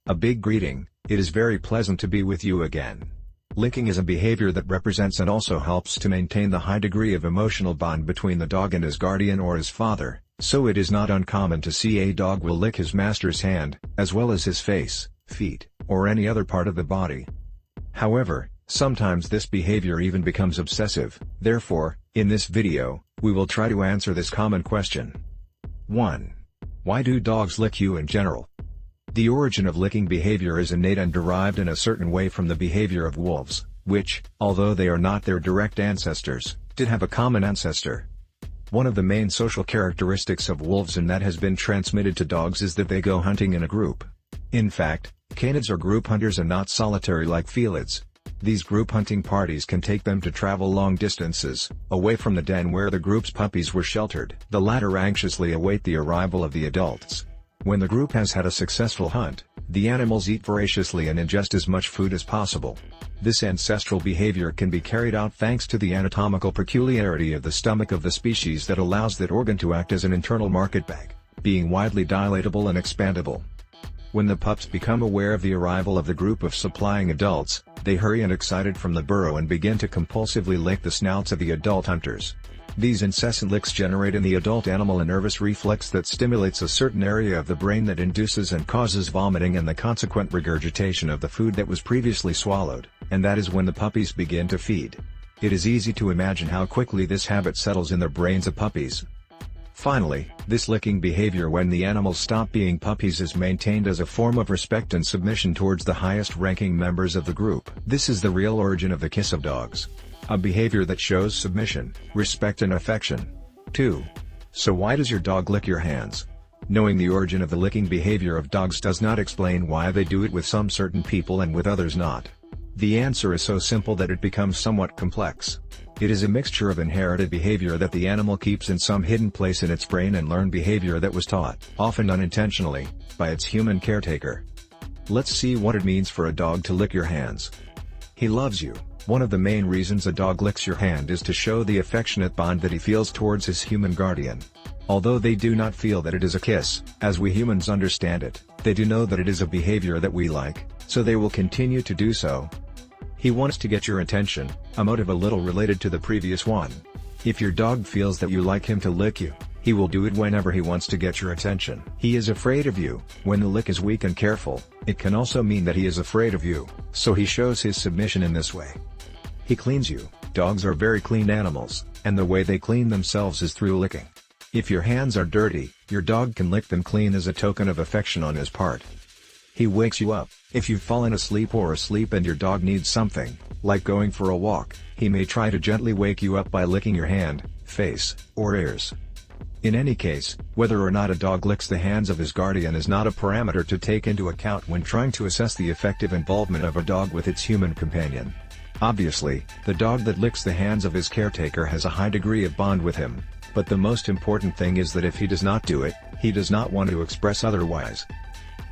A big greeting, it is very pleasant to be with you again. Licking is a behavior that represents and also helps to maintain the high degree of emotional bond between the dog and his guardian or his father, so it is not uncommon to see a dog will lick his master's hand, as well as his face, feet, or any other part of the body. However, sometimes this behavior even becomes obsessive. Therefore, in this video, we will try to answer this common question. 1. Why do dogs lick you in general? The origin of licking behavior is innate and derived in a certain way from the behavior of wolves, which, although they are not their direct ancestors, did have a common ancestor. One of the main social characteristics of wolves and that has been transmitted to dogs is that they go hunting in a group. In fact, canids are group hunters and not solitary like felids. These group hunting parties can take them to travel long distances, away from the den where the group's puppies were sheltered. The latter anxiously await the arrival of the adults. When the group has had a successful hunt, the animals eat voraciously and ingest as much food as possible. This ancestral behavior can be carried out thanks to the anatomical peculiarity of the stomach of the species that allows that organ to act as an internal market bag, being widely dilatable and expandable. When the pups become aware of the arrival of the group of supplying adults, they hurry and excited from the burrow and begin to compulsively lick the snouts of the adult hunters. These incessant licks generate in the adult animal a nervous reflex that stimulates a certain area of the brain that induces and causes vomiting and the consequent regurgitation of the food that was previously swallowed, and that is when the puppies begin to feed. It is easy to imagine how quickly this habit settles in the brains of puppies. Finally, this licking behavior when the animals stop being puppies is maintained as a form of respect and submission towards the highest-ranking members of the group. This is the real origin of the kiss of dogs. A behavior that shows submission, respect and affection. 2. So why does your dog lick your hands? Knowing the origin of the licking behavior of dogs does not explain why they do it with some certain people and with others not. The answer is so simple that it becomes somewhat complex. It is a mixture of inherited behavior that the animal keeps in some hidden place in its brain and learned behavior that was taught, often unintentionally, by its human caretaker. Let's see what it means for a dog to lick your hands. He loves you. One of the main reasons a dog licks your hand is to show the affectionate bond that he feels towards his human guardian. Although they do not feel that it is a kiss, as we humans understand it, they do know that it is a behavior that we like, so they will continue to do so. He wants to get your attention, a motive a little related to the previous one. If your dog feels that you like him to lick you, he will do it whenever he wants to get your attention. He is afraid of you. When the lick is weak and careful, it can also mean that he is afraid of you, so he shows his submission in this way. He cleans you. Dogs are very clean animals, and the way they clean themselves is through licking. If your hands are dirty, your dog can lick them clean as a token of affection on his part. He wakes you up. If you've fallen asleep and your dog needs something, like going for a walk, he may try to gently wake you up by licking your hand, face, or ears. In any case, whether or not a dog licks the hands of his guardian is not a parameter to take into account when trying to assess the effective involvement of a dog with its human companion. Obviously, the dog that licks the hands of his caretaker has a high degree of bond with him, but the most important thing is that if he does not do it, he does not want to express otherwise.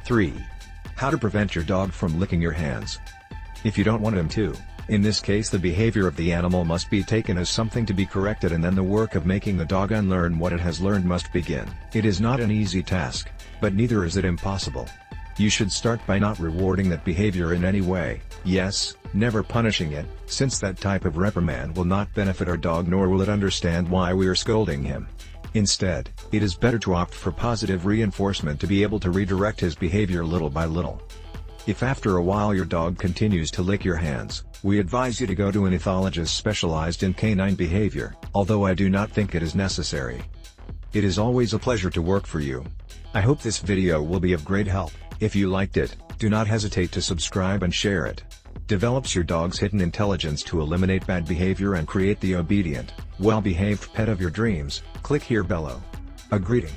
3. How to prevent your dog from licking your hands. If you don't want him to, in this case the behavior of the animal must be taken as something to be corrected and then the work of making the dog unlearn what it has learned must begin. It is not an easy task, but neither is it impossible. You should start by not rewarding that behavior in any way, yes, never punishing it, since that type of reprimand will not benefit our dog nor will it understand why we are scolding him. Instead, it is better to opt for positive reinforcement to be able to redirect his behavior little by little. If after a while your dog continues to lick your hands, we advise you to go to an ethologist specialized in canine behavior, although I do not think it is necessary. It is always a pleasure to work for you. I hope this video will be of great help. If you liked it, do not hesitate to subscribe and share it. Develops your dog's hidden intelligence to eliminate bad behavior and create the obedient, well-behaved pet of your dreams. Click here below. A greeting.